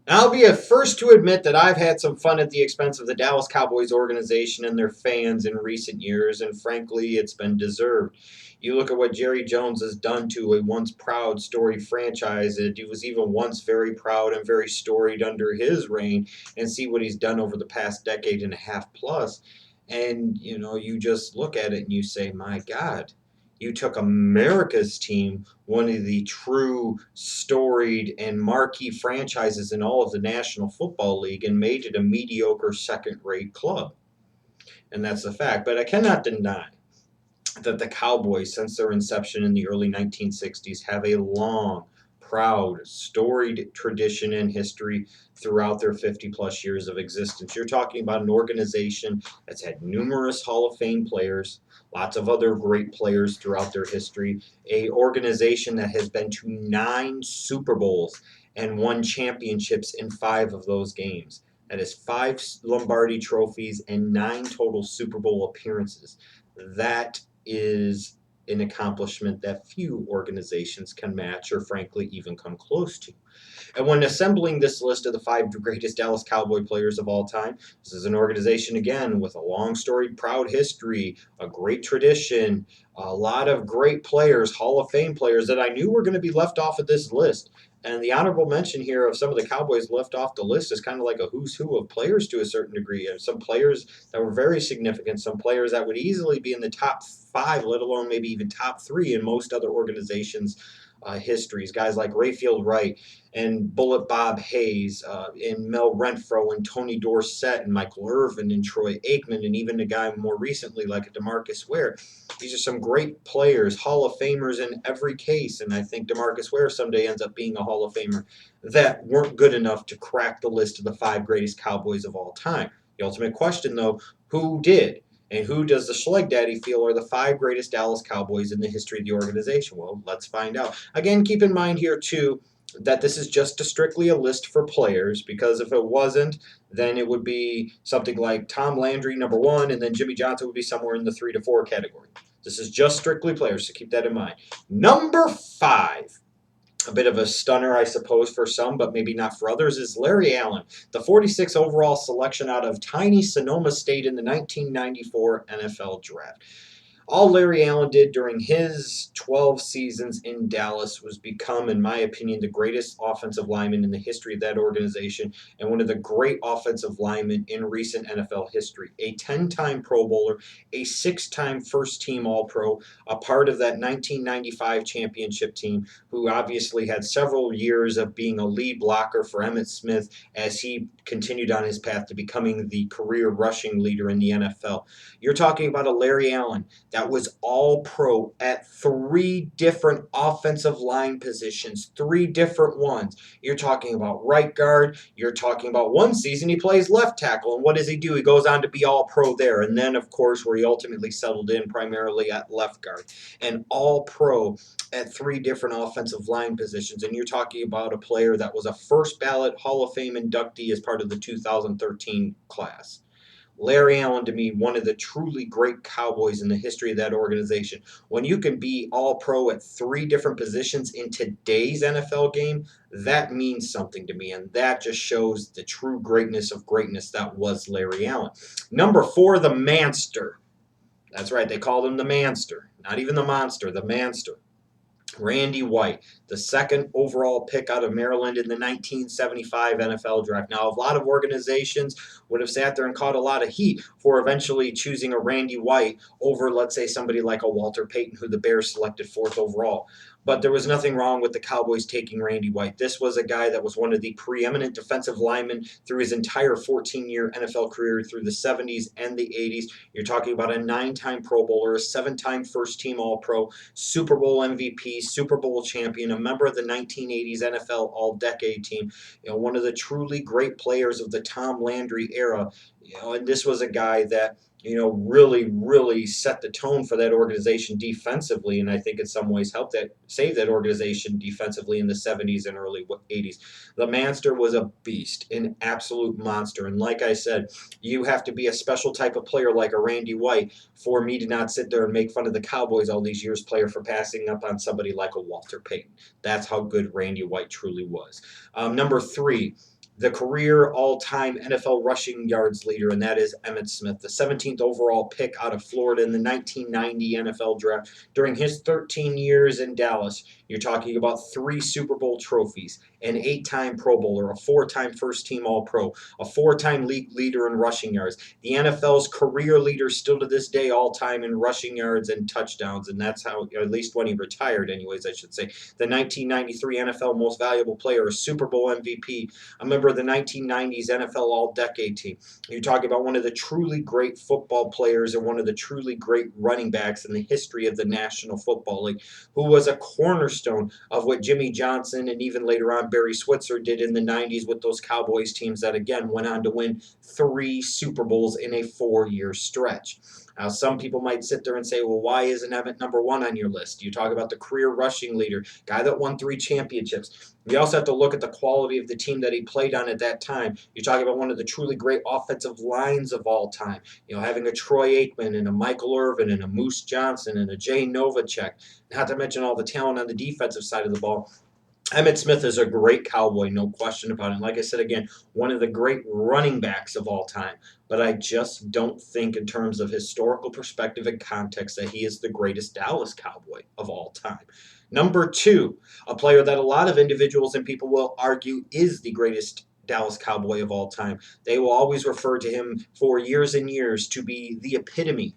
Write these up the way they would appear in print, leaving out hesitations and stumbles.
I'll be a first to admit that I've had some fun at the expense of the Dallas Cowboys organization and their fans in recent years, and frankly, it's been deserved. You look at what Jerry Jones has done to a once proud, storied franchise that he was even once very proud and very storied under his reign, and see what he's done over the past decade and a half plus. And, you just look at it and you say, my God, you took America's team, one of the true storied and marquee franchises in all of the National Football League, and made it a mediocre second rate club. And that's the fact. But I cannot deny that the Cowboys, since their inception in the early 1960s, have a long, proud, storied tradition and history throughout their 50 plus years of existence. You're talking about an organization that's had numerous Hall of Fame players, lots of other great players throughout their history, a organization that has been to 9 Super Bowls and won championships in 5 of those games. That is 5 Lombardi trophies and 9 total Super Bowl appearances. That is an accomplishment that few organizations can match or, frankly, even come close to. And when assembling this list of the 5 greatest Dallas Cowboy players of all time, this is an organization, again, with a long storied, proud history, a great tradition, a lot of great players, Hall of Fame players that I knew were going to be left off of this list. And the honorable mention here of some of the Cowboys left off the list is kind of like a who's who of players to a certain degree. Some players that were very significant, some players that would easily be in the top 5, let alone maybe even top 3 in most other organizations' histories. Guys like Rayfield Wright and Bullet Bob Hayes, and Mel Renfro and Tony Dorsett and Michael Irvin and Troy Aikman, and even a guy more recently like a DeMarcus Ware. These are some great players, Hall of Famers in every case, and I think DeMarcus Ware someday ends up being a Hall of Famer, that weren't good enough to crack the list of the 5 greatest Cowboys of all time. The ultimate question, though, who did? And who does the Schleg Daddy feel are the 5 greatest Dallas Cowboys in the history of the organization? Well, let's find out. Again, keep in mind here, too, that this is just strictly a list for players, because if it wasn't, then it would be something like Tom Landry #1, and then Jimmy Johnson would be somewhere in the 3 to 4 category. This is just strictly players, so keep that in mind. #5, a bit of a stunner, I suppose, for some, but maybe not for others, is Larry Allen, the 46th overall selection out of tiny Sonoma State in the 1994 NFL Draft. All Larry Allen did during his 12 seasons in Dallas was become, in my opinion, the greatest offensive lineman in the history of that organization, and one of the great offensive linemen in recent NFL history. A 10-time Pro Bowler, a 6-time first team All Pro, a part of that 1995 championship team, who obviously had several years of being a lead blocker for Emmitt Smith as he continued on his path to becoming the career rushing leader in the NFL. You're talking about a Larry Allen that was all pro at 3 different offensive line positions, 3 different ones. You're talking about right guard. You're talking about one season he plays left tackle. And what does he do? He goes on to be all pro there. And then, of course, where he ultimately settled in primarily at left guard. And all pro at 3 different offensive line positions. And you're talking about a player that was a first ballot Hall of Fame inductee as part of the 2013 class. Larry Allen, to me, one of the truly great Cowboys in the history of that organization. When you can be all pro at 3 different positions in today's NFL game, that means something to me. And that just shows the true greatness of greatness that was Larry Allen. #4, the Manster. That's right, they called him the Manster. Not even the Monster, the Manster. Randy White, the 2nd overall pick out of Maryland in the 1975 NFL draft. Now, a lot of organizations would have sat there and caught a lot of heat for eventually choosing a Randy White over, let's say, somebody like a Walter Payton, who the Bears selected 4th overall. But there was nothing wrong with the Cowboys taking Randy White. This was a guy that was one of the preeminent defensive linemen through his entire 14-year NFL career through the 70s and the 80s. You're talking about a 9-time Pro Bowler, a 7-time first-team All-Pro, Super Bowl MVP, Super Bowl champion, a member of the 1980s NFL All-Decade team. One of the truly great players of the Tom Landry era. And this was a guy that really, really set the tone for that organization defensively, and I think in some ways helped that save that organization defensively in the 70s and early 80s. The Manster was a beast, an absolute monster, and like I said, you have to be a special type of player like a Randy White for me to not sit there and make fun of the Cowboys all these years player for passing up on somebody like a Walter Payton. That's how good Randy White truly was. #3, the career all-time NFL rushing yards leader, and that is Emmitt Smith, the 17th overall pick out of Florida in the 1990 NFL draft. During his 13 years in Dallas, you're talking about 3 Super Bowl trophies, an 8-time Pro Bowler, a 4-time first-team All-Pro, a 4-time league leader in rushing yards, the NFL's career leader still to this day all-time in rushing yards and touchdowns, and that's how, at least when he retired anyways, I should say, the 1993 NFL Most Valuable Player, a Super Bowl MVP, a member of the 1990s NFL All-Decade team. You're talking about one of the truly great football players and one of the truly great running backs in the history of the National Football League, who was a cornerstone of what Jimmy Johnson and even later on Barry Switzer did in the 90s with those Cowboys teams that again went on to win 3 Super Bowls in a 4-year stretch. Now, some people might sit there and say, well, why isn't Emmitt number one on your list? You talk about the career rushing leader, guy that won 3 championships. We also have to look at the quality of the team that he played on at that time. You're talking about one of the truly great offensive lines of all time. Having a Troy Aikman and a Michael Irvin and a Moose Johnson and a Jay Novacek, not to mention all the talent on the defensive side of the ball. Emmitt Smith is a great Cowboy, no question about it. And like I said again, one of the great running backs of all time. But I just don't think, in terms of historical perspective and context, that he is the greatest Dallas Cowboy of all time. Number 2, a player that a lot of individuals and people will argue is the greatest Dallas Cowboy of all time. They will always refer to him for years and years to be the epitome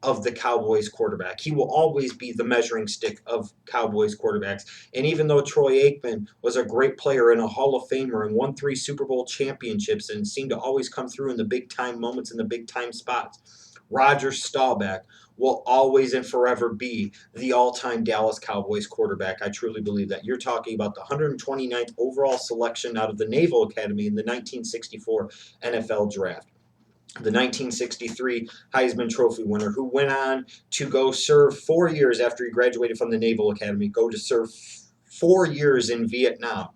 of the Cowboys quarterback. He will always be the measuring stick of Cowboys quarterbacks. And even though Troy Aikman was a great player and a Hall of Famer and won 3 Super Bowl championships and seemed to always come through in the big time moments and the big time spots, Roger Staubach will always and forever be the all-time Dallas Cowboys quarterback. I truly believe that. You're talking about the 129th overall selection out of the Naval Academy in the 1964 NFL Draft, the 1963 Heisman Trophy winner, who went on to go serve 4 years after he graduated from the Naval Academy, go to serve 4 years in Vietnam.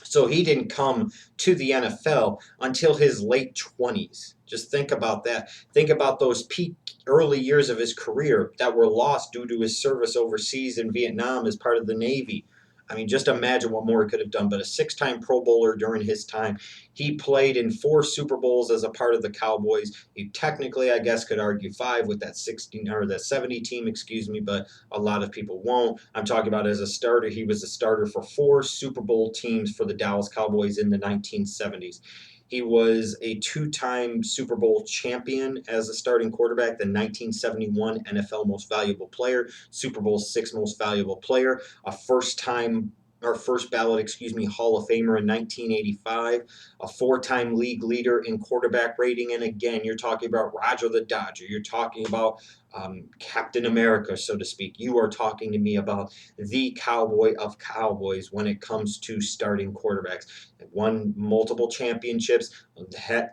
So he didn't come to the NFL until his late 20s. Just think about that. Think about those peak early years of his career that were lost due to his service overseas in Vietnam as part of the Navy. I mean, just imagine what more he could have done. But a 6-time Pro Bowler during his time. He played in 4 Super Bowls as a part of the Cowboys. He technically, I guess, could argue 5 with that 16 or that 70 team, excuse me, but a lot of people won't. I'm talking about as a starter. He was a starter for 4 Super Bowl teams for the Dallas Cowboys in the 1970s. He was a 2-time Super Bowl champion as a starting quarterback, the 1971 NFL Most Valuable Player, Super Bowl 6 Most Valuable Player, a first ballot, Hall of Famer in 1985, a 4-time league leader in quarterback rating. And again, you're talking about Roger the Dodger. You're talking about Captain America, so to speak. You are talking to me about the Cowboy of Cowboys when it comes to starting quarterbacks. Won multiple championships.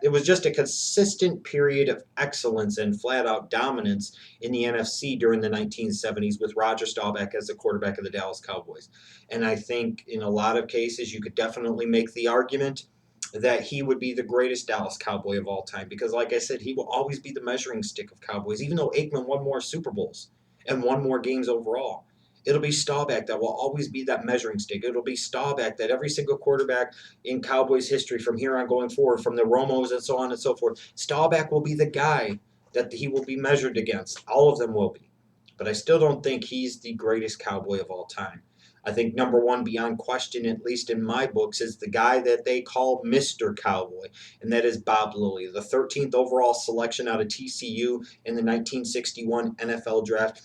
It was just a consistent period of excellence and flat-out dominance in the NFC during the 1970s with Roger Staubach as the quarterback of the Dallas Cowboys. And I think in a lot of cases you could definitely make the argument that he would be the greatest Dallas Cowboy of all time because, like I said, he will always be the measuring stick of Cowboys. Even though Aikman won more Super Bowls and won more games overall, it'll be Staubach that will always be that measuring stick. It'll be Staubach that every single quarterback in Cowboys history from here on going forward, from the Romos and so on and so forth, Staubach will be the guy that he will be measured against. All of them will be. But I still don't think he's the greatest Cowboy of all time. I think number 1, beyond question, at least in my books, is the guy that they call Mr. Cowboy, and that is Bob Lilly, the 13th overall selection out of TCU in the 1961 NFL Draft.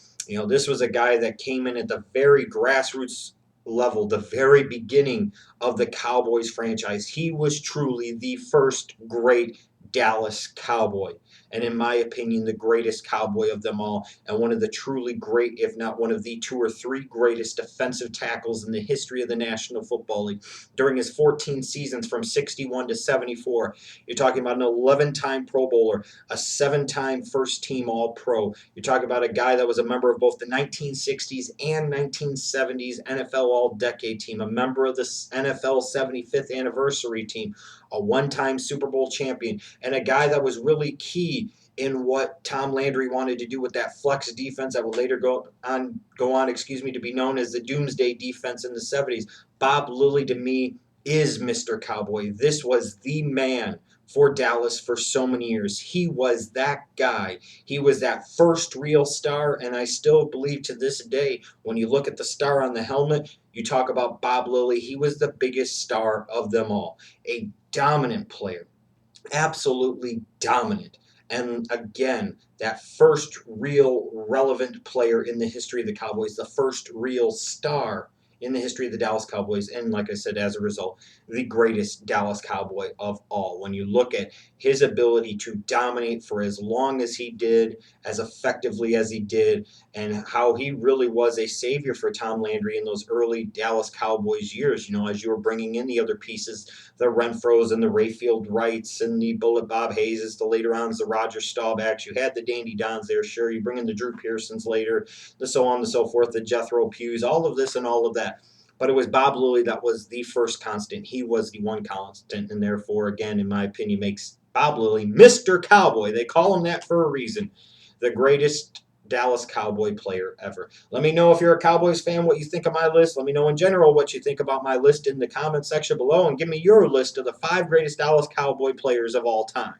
This was a guy that came in at the very grassroots level, the very beginning of the Cowboys franchise. He was truly the first great Dallas Cowboy, and in my opinion, the greatest Cowboy of them all, and one of the truly great, if not one of the 2 or 3 greatest defensive tackles in the history of the National Football League. During his 14 seasons from 61 to 74, you're talking about an 11-time Pro Bowler, a 7-time first-team All-Pro. You're talking about a guy that was a member of both the 1960s and 1970s NFL All-Decade team, a member of the NFL 75th anniversary team, a 1-time Super Bowl champion, and a guy that was really key in what Tom Landry wanted to do with that flex defense that would later go on, to be known as the Doomsday Defense in the 70s. Bob Lilly, to me, is Mr. Cowboy. This was the man for Dallas for so many years. He was that guy. He was that first real star, and I still believe to this day, when you look at the star on the helmet, you talk about Bob Lilly. He was the biggest star of them all. A dominant player, absolutely dominant. And again, that first real relevant player in the history of the Cowboys, the first real star in the history of the Dallas Cowboys, and like I said, as a result, the greatest Dallas Cowboy of all. When you look at his ability to dominate for as long as he did, as effectively as he did, and how he really was a savior for Tom Landry in those early Dallas Cowboys years, as you were bringing in the other pieces, the Renfros and the Rayfield Wrights and the Bullet Bob Hayeses, the later on the Roger Staubachs. You had the Dandy Dons there, sure. You bring in the Drew Pearsons later, the so on and so forth, the Jethro Pughs, all of this and all of that. But it was Bob Lilly that was the first constant. He was the one constant, and therefore, again, in my opinion, makes Bob Lilly Mr. Cowboy. They call him that for a reason. The greatest Dallas Cowboy player ever. Let me know if you're a Cowboys fan what you think of my list. Let me know in general what you think about my list in the comment section below, and give me your list of the 5 greatest Dallas Cowboy players of all time.